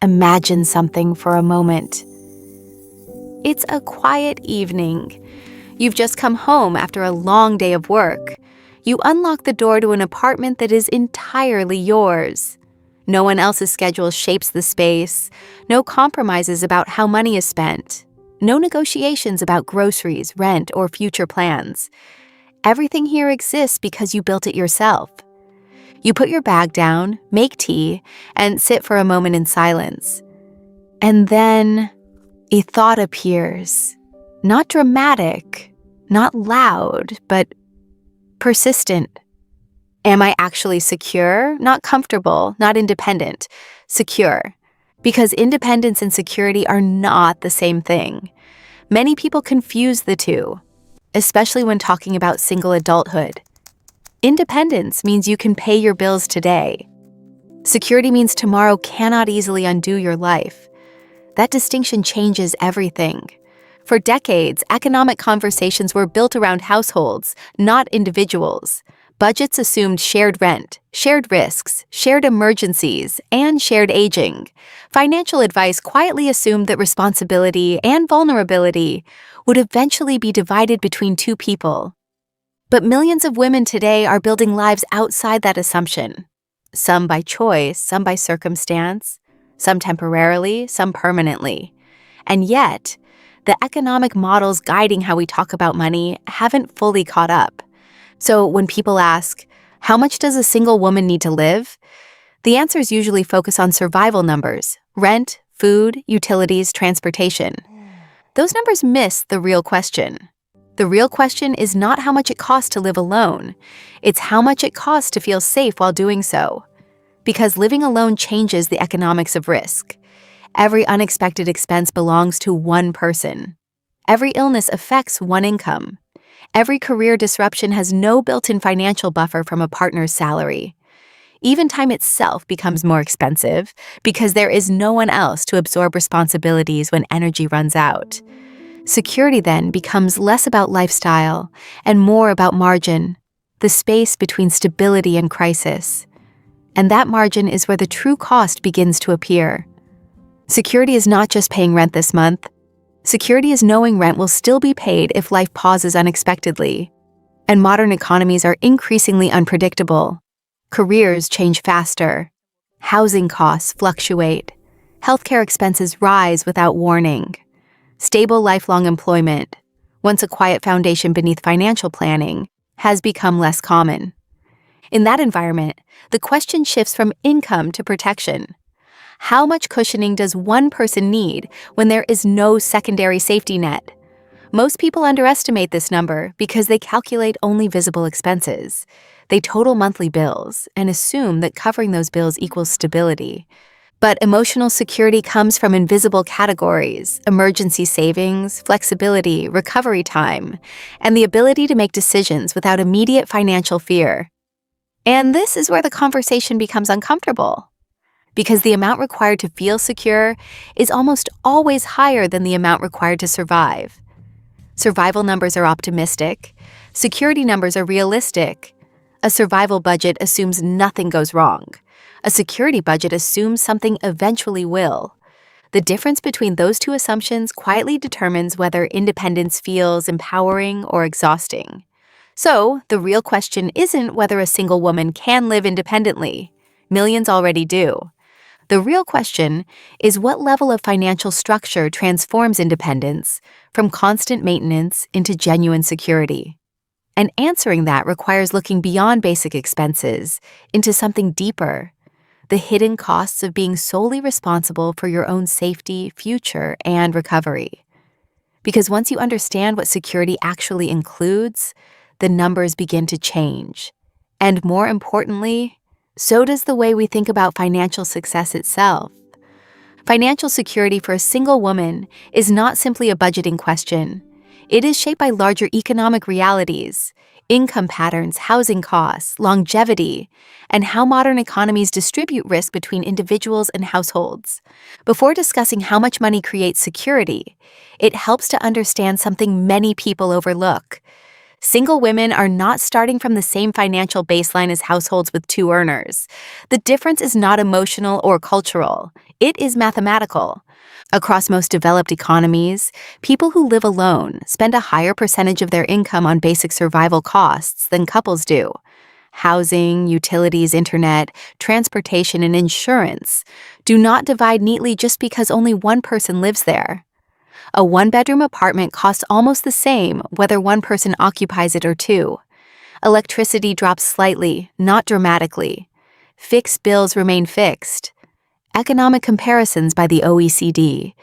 Imagine something for a moment. It's a quiet evening. You've just come home after a long day of work. You unlock the door to an apartment that is entirely yours. No one else's schedule shapes the space. No compromises about how money is spent. No negotiations about groceries, rent, or future plans. Everything here exists because you built it yourself. You put your bag down, make tea, and sit for a moment in silence. And then a thought appears. Not dramatic, not loud, but persistent. Am I actually secure? Not comfortable, not independent. Secure. Because independence and security are not the same thing. Many people confuse the two, especially when talking about single adulthood. Independence means you can pay your bills today. Security means tomorrow cannot easily undo your life. That distinction changes everything. For decades, economic conversations were built around households, not individuals. Budgets assumed shared rent, shared risks, shared emergencies, and shared aging. Financial advice quietly assumed that responsibility and vulnerability would eventually be divided between two people. But millions of women today are building lives outside that assumption. Some by choice, some by circumstance, some temporarily, some permanently. And yet, the economic models guiding how we talk about money haven't fully caught up. So when people ask, how much does a single woman need to live? The answers usually focus on survival numbers: rent, food, utilities, transportation. Those numbers miss the real question. The real question is not how much it costs to live alone. It's how much it costs to feel safe while doing so. Because living alone changes the economics of risk. Every unexpected expense belongs to one person. Every illness affects one income. Every career disruption has no built-in financial buffer from a partner's salary. Even time itself becomes more expensive because there is no one else to absorb responsibilities when energy runs out. Security then becomes less about lifestyle and more about margin, the space between stability and crisis. And that margin is where the true cost begins to appear. Security is not just paying rent this month. Security is knowing rent will still be paid if life pauses unexpectedly. And modern economies are increasingly unpredictable. Careers change faster. Housing costs fluctuate. Healthcare expenses rise without warning. Stable lifelong employment, once a quiet foundation beneath financial planning, has become less common. In that environment, the question shifts from income to protection. How much cushioning does one person need when there is no secondary safety net? Most people underestimate this number because they calculate only visible expenses. They total monthly bills and assume that covering those bills equals stability. But emotional security comes from invisible categories: emergency savings, flexibility, recovery time, and the ability to make decisions without immediate financial fear. And this is where the conversation becomes uncomfortable, because the amount required to feel secure is almost always higher than the amount required to survive. Survival numbers are optimistic. Security numbers are realistic. A survival budget assumes nothing goes wrong. A security budget assumes something eventually will. The difference between those two assumptions quietly determines whether independence feels empowering or exhausting. So, the real question isn't whether a single woman can live independently. Millions already do. The real question is what level of financial structure transforms independence from constant maintenance into genuine security. And answering that requires looking beyond basic expenses into something deeper: the hidden costs of being solely responsible for your own safety, future, and recovery. Because once you understand what security actually includes, the numbers begin to change. And more importantly, so does the way we think about financial success itself. Financial security for a single woman is not simply a budgeting question. It is shaped by larger economic realities: income patterns, housing costs, longevity, and how modern economies distribute risk between individuals and households. Before discussing how much money creates security, it helps to understand something many people overlook. Single women are not starting from the same financial baseline as households with two earners. The difference is not emotional or cultural, it is mathematical. Across most developed economies, people who live alone spend a higher percentage of their income on basic survival costs than couples do. Housing, utilities, internet, transportation, and insurance do not divide neatly just because only one person lives there. A one-bedroom apartment costs almost the same whether one person occupies it or two. Electricity drops slightly, not dramatically. Fixed bills remain fixed. Economic comparisons by the OECD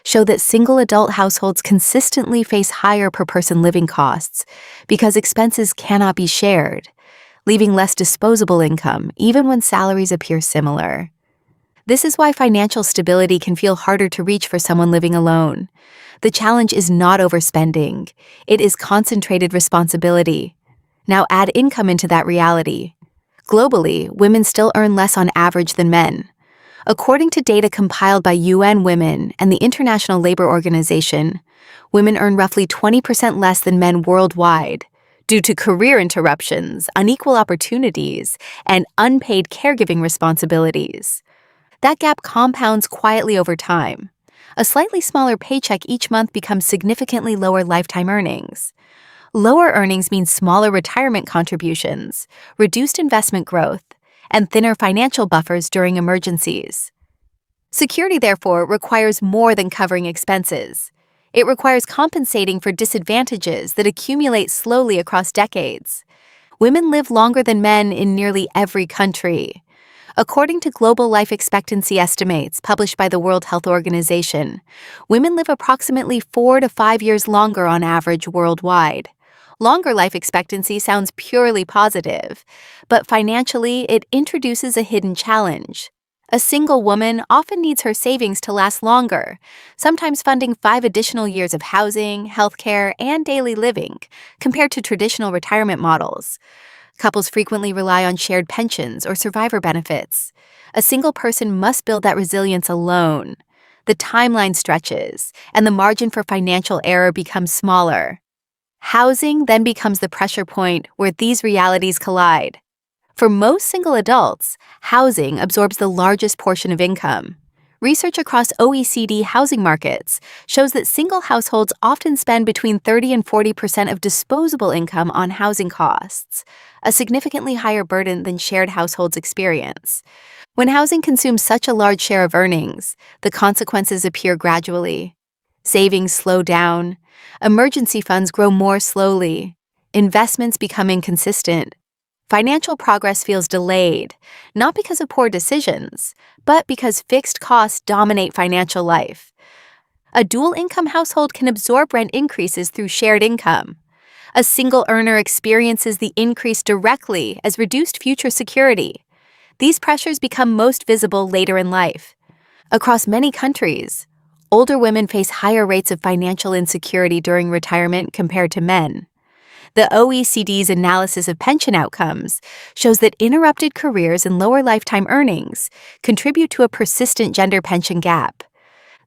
show that single adult households consistently face higher per-person living costs because expenses cannot be shared, leaving less disposable income even when salaries appear similar. This is why financial stability can feel harder to reach for someone living alone. The challenge is not overspending, it is concentrated responsibility. Now add income into that reality. Globally, women still earn less on average than men. According to data compiled by UN Women and the International Labor Organization, women earn roughly 20% less than men worldwide due to career interruptions, unequal opportunities, and unpaid caregiving responsibilities. That gap compounds quietly over time. A slightly smaller paycheck each month becomes significantly lower lifetime earnings. Lower earnings mean smaller retirement contributions, reduced investment growth, and thinner financial buffers during emergencies. Security, therefore, requires more than covering expenses. It requires compensating for disadvantages that accumulate slowly across decades. Women live longer than men in nearly every country. According to global life expectancy estimates published by the World Health Organization, women live approximately 4 to 5 years longer on average worldwide. Longer life expectancy sounds purely positive, but financially it introduces a hidden challenge. A single woman often needs her savings to last longer, sometimes funding 5 additional years of housing, healthcare, and daily living, compared to traditional retirement models. Couples frequently rely on shared pensions or survivor benefits. A single person must build that resilience alone. The timeline stretches, and the margin for financial error becomes smaller. Housing then becomes the pressure point where these realities collide. For most single adults, housing absorbs the largest portion of income. Research across OECD housing markets shows that single households often spend between 30 and 40% of disposable income on housing costs, a significantly higher burden than shared households experience. When housing consumes such a large share of earnings, the consequences appear gradually. Savings slow down, emergency funds grow more slowly, investments become inconsistent. Financial progress feels delayed, not because of poor decisions, but because fixed costs dominate financial life. A dual-income household can absorb rent increases through shared income. A single earner experiences the increase directly as reduced future security. These pressures become most visible later in life. Across many countries, older women face higher rates of financial insecurity during retirement compared to men. The OECD's analysis of pension outcomes shows that interrupted careers and lower lifetime earnings contribute to a persistent gender pension gap.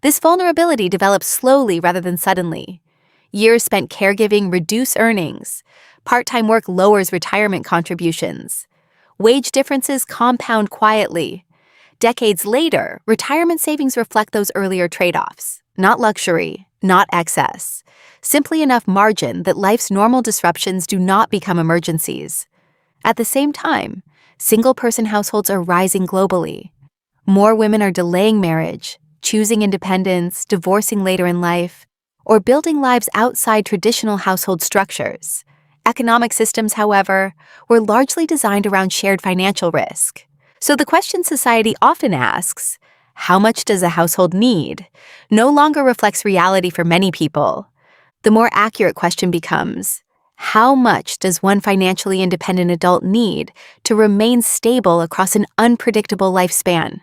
This vulnerability develops slowly rather than suddenly. Years spent caregiving reduce earnings. Part-time work lowers retirement contributions. Wage differences compound quietly. Decades later, retirement savings reflect those earlier trade-offs, not luxury, not excess. Simply enough margin that life's normal disruptions do not become emergencies. At the same time, single-person households are rising globally. More women are delaying marriage, choosing independence, divorcing later in life, or building lives outside traditional household structures. Economic systems, however, were largely designed around shared financial risk. So the question society often asks, how much does a household need, no longer reflects reality for many people. The more accurate question becomes, how much does one financially independent adult need to remain stable across an unpredictable lifespan?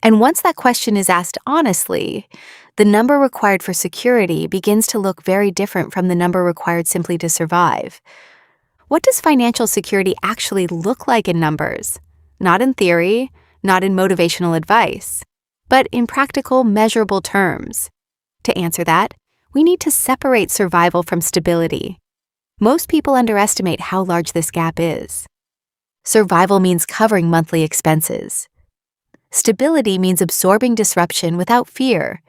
And once that question is asked honestly, the number required for security begins to look very different from the number required simply to survive. What does financial security actually look like in numbers? Not in theory, not in motivational advice, but in practical, measurable terms. To answer that, we need to separate survival from stability. Most people underestimate how large this gap is. Survival means covering monthly expenses. Stability means absorbing disruption without fear.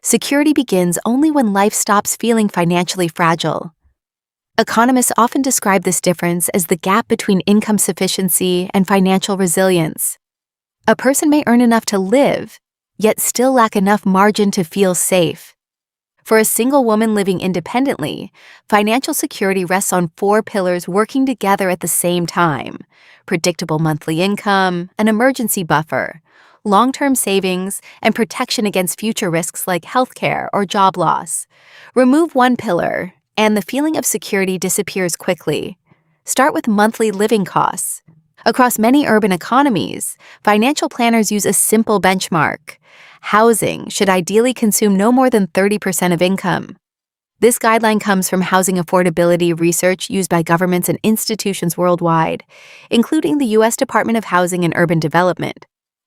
Security begins only when life stops feeling financially fragile. Economists often describe this difference as the gap between income sufficiency and financial resilience. A person may earn enough to live, yet still lack enough margin to feel safe. For a single woman living independently, financial security rests on 4 pillars working together at the same time: predictable monthly income, an emergency buffer, long-term savings, and protection against future risks like healthcare or job loss. Remove one pillar, and the feeling of security disappears quickly. Start with monthly living costs. Across many urban economies, financial planners use a simple benchmark. Housing should ideally consume no more than 30% of income. This guideline comes from housing affordability research used by governments and institutions worldwide, including the U.S. Department of Housing and Urban Development,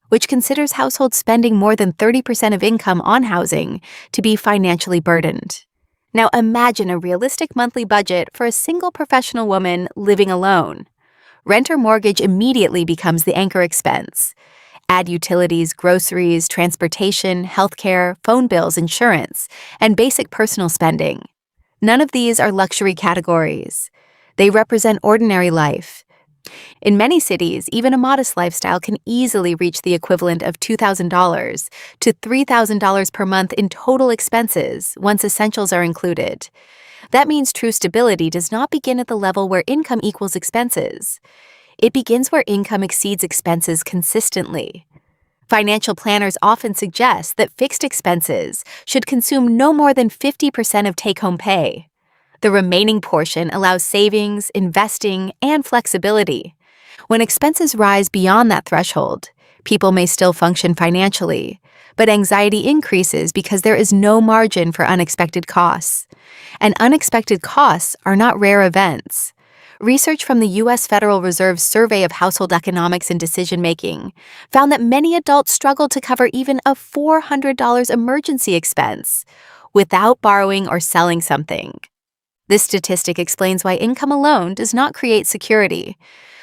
which considers households spending more than 30% of income on housing to be financially burdened. Now imagine a realistic monthly budget for a single professional woman living alone. Rent or mortgage immediately becomes the anchor expense. Add utilities, groceries, transportation, healthcare, phone bills, insurance, and basic personal spending. None of these are luxury categories. They represent ordinary life. In many cities, even a modest lifestyle can easily reach the equivalent of $2,000 to $3,000 per month in total expenses once essentials are included. That means true stability does not begin at the level where income equals expenses. It begins where income exceeds expenses consistently. Financial planners often suggest that fixed expenses should consume no more than 50% of take-home pay. The remaining portion allows savings, investing, and flexibility. When expenses rise beyond that threshold, people may still function financially, but anxiety increases because there is no margin for unexpected costs. And unexpected costs are not rare events. Research from the U.S. Federal Reserve's Survey of Household Economics and Decision-Making found that many adults struggle to cover even a $400 emergency expense without borrowing or selling something. This statistic explains why income alone does not create security.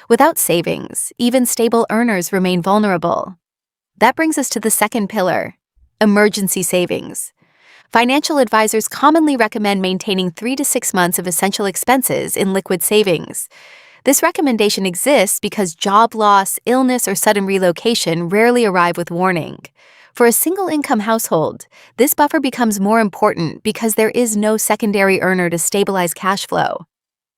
Without savings, even stable earners remain vulnerable. That brings us to the second pillar: emergency savings. Financial advisors commonly recommend maintaining 3 to 6 months of essential expenses in liquid savings. This recommendation exists because job loss, illness, or sudden relocation rarely arrive with warning. For a single-income household, this buffer becomes more important because there is no secondary earner to stabilize cash flow.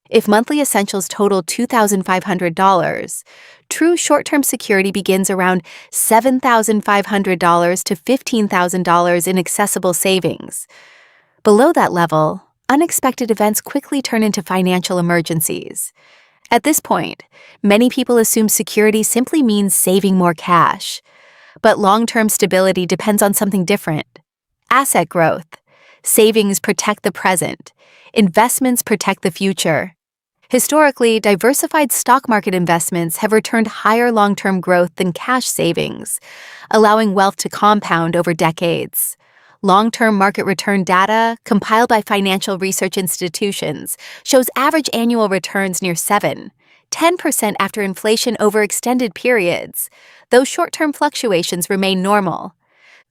If monthly essentials total $2,500, true short-term security begins around $7,500 to $15,000 in accessible savings. Below that level, unexpected events quickly turn into financial emergencies. At this point, many people assume security simply means saving more cash. But long-term stability depends on something different: asset growth. Savings protect the present. Investments protect the future. Historically, diversified stock market investments have returned higher long-term growth than cash savings, allowing wealth to compound over decades. Long-term market return data, compiled by financial research institutions, shows average annual returns near 10% after inflation over extended periods, though short-term fluctuations remain normal.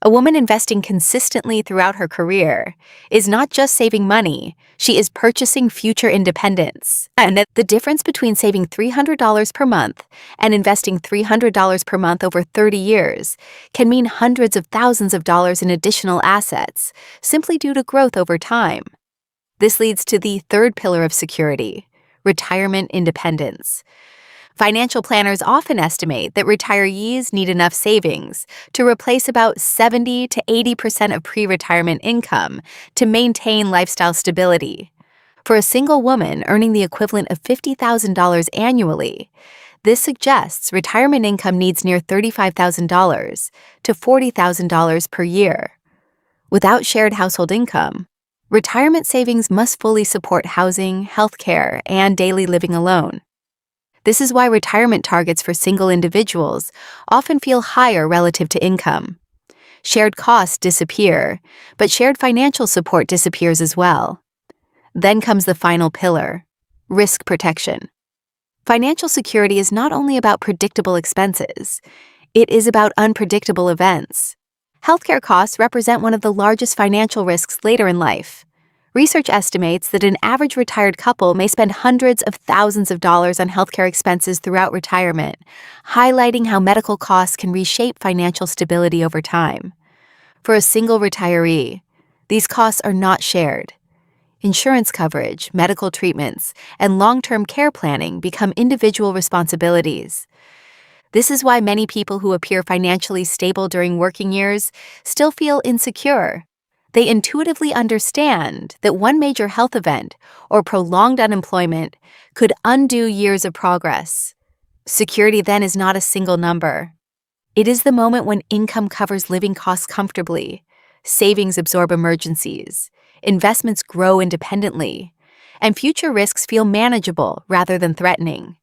A woman investing consistently throughout her career is not just saving money, she is purchasing future independence. And the difference between saving $300 per month and investing $300 per month over 30 years can mean hundreds of thousands of dollars in additional assets, simply due to growth over time. This leads to the third pillar of security: retirement independence. Financial planners often estimate that retirees need enough savings to replace about 70 to 80% of pre-retirement income to maintain lifestyle stability. For a single woman earning the equivalent of $50,000 annually, this suggests retirement income needs near $35,000 to $40,000 per year. Without shared household income, retirement savings must fully support housing, healthcare, and daily living alone. This is why retirement targets for single individuals often feel higher relative to income. Shared costs disappear, but shared financial support disappears as well. Then comes the final pillar: Risk protection. Financial security is not only about predictable expenses, it is about unpredictable events. Healthcare costs represent one of the largest financial risks later in life. Research estimates that an average retired couple may spend hundreds of thousands of dollars on healthcare expenses throughout retirement, highlighting how medical costs can reshape financial stability over time. For a single retiree, these costs are not shared. Insurance coverage, medical treatments, and long-term care planning become individual responsibilities. This is why many people who appear financially stable during working years still feel insecure. They intuitively understand that one major health event or prolonged unemployment could undo years of progress. Security then is not a single number. It is the moment when income covers living costs comfortably, savings absorb emergencies, investments grow independently, and future risks feel manageable rather than threatening.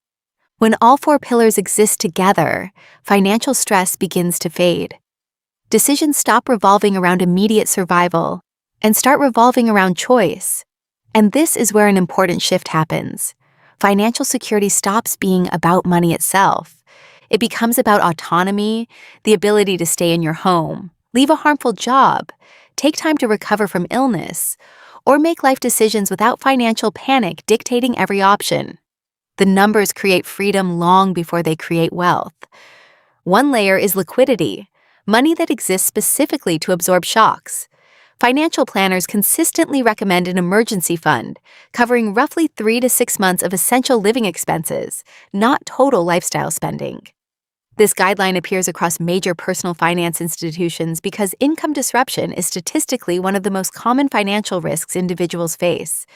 When all four pillars exist together, financial stress begins to fade. Decisions stop revolving around immediate survival and start revolving around choice. And this is where an important shift happens. Financial security stops being about money itself. It becomes about autonomy, the ability to stay in your home, leave a harmful job, take time to recover from illness, or make life decisions without financial panic dictating every option. The numbers create freedom long before they create wealth. One layer is liquidity, money that exists specifically to absorb shocks. Financial planners consistently recommend an emergency fund, covering roughly 3 to 6 months of essential living expenses, not total lifestyle spending. This guideline appears across major personal finance institutions because income disruption is statistically one of the most common financial risks individuals face.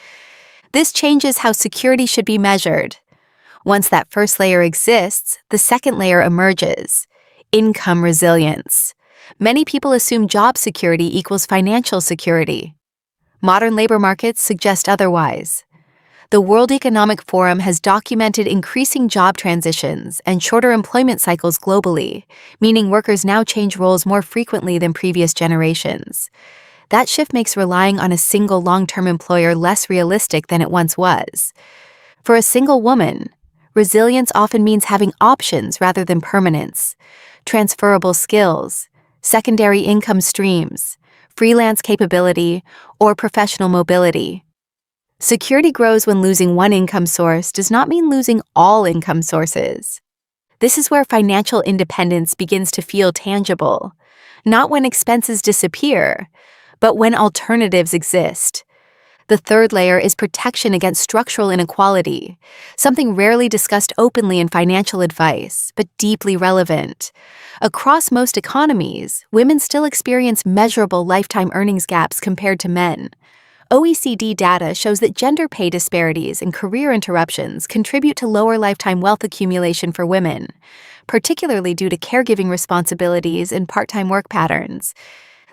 This changes how security should be measured. Once that first layer exists, the second layer emerges: income resilience. Many people assume job security equals financial security. Modern labor markets suggest otherwise. The World Economic Forum has documented increasing job transitions and shorter employment cycles globally, meaning workers now change roles more frequently than previous generations. That shift makes relying on a single long-term employer less realistic than it once was. For a single woman, resilience often means having options rather than permanence, transferable skills, secondary income streams, freelance capability, or professional mobility. Security grows when losing one income source does not mean losing all income sources. This is where financial independence begins to feel tangible, not when expenses disappear, but when alternatives exist. The third layer is protection against structural inequality, something rarely discussed openly in financial advice, but deeply relevant. Across most economies, women still experience measurable lifetime earnings gaps compared to men. OECD data shows that gender pay disparities and career interruptions contribute to lower lifetime wealth accumulation for women, particularly due to caregiving responsibilities and part-time work patterns.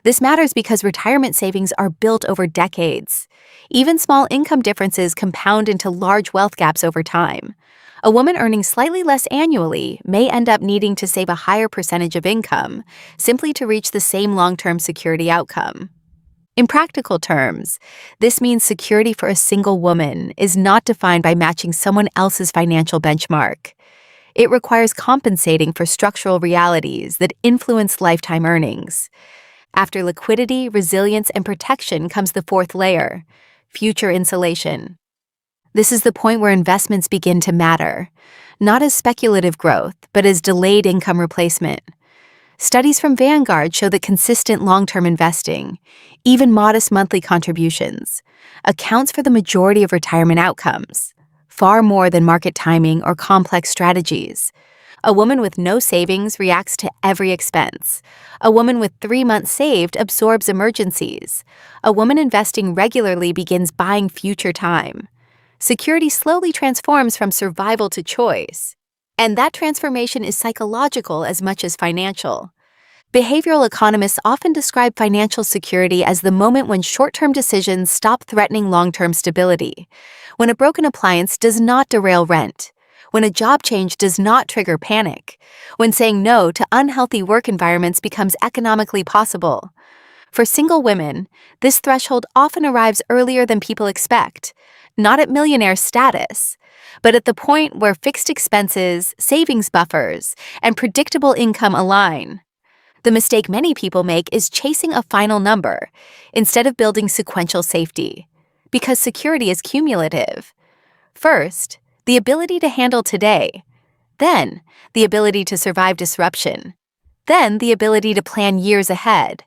This matters because retirement savings are built over decades. Even small income differences compound into large wealth gaps over time. A woman earning slightly less annually may end up needing to save a higher percentage of income simply to reach the same long-term security outcome. In practical terms, this means security for a single woman is not defined by matching someone else's financial benchmark. It requires compensating for structural realities that influence lifetime earnings. After liquidity, resilience, and protection comes the fourth layer: future insulation. This is the point where investments begin to matter, not as speculative growth, but as delayed income replacement. Studies from Vanguard show that consistent long-term investing, even modest monthly contributions, accounts for the majority of retirement outcomes, far more than market timing or complex strategies. A woman with no savings reacts to every expense. A woman with 3 months saved absorbs emergencies. A woman investing regularly begins buying future time. Security slowly transforms from survival to choice. And that transformation is psychological as much as financial. Behavioral economists often describe financial security as the moment when short-term decisions stop threatening long-term stability, when a broken appliance does not derail rent, when a job change does not trigger panic, when saying no to unhealthy work environments becomes economically possible. For single women, this threshold often arrives earlier than people expect, not at millionaire status, but at the point where fixed expenses, savings buffers, and predictable income align. The mistake many people make is chasing a final number instead of building sequential safety, because security is cumulative. First, the ability to handle today, then, the ability to survive disruption, then the ability to plan years ahead.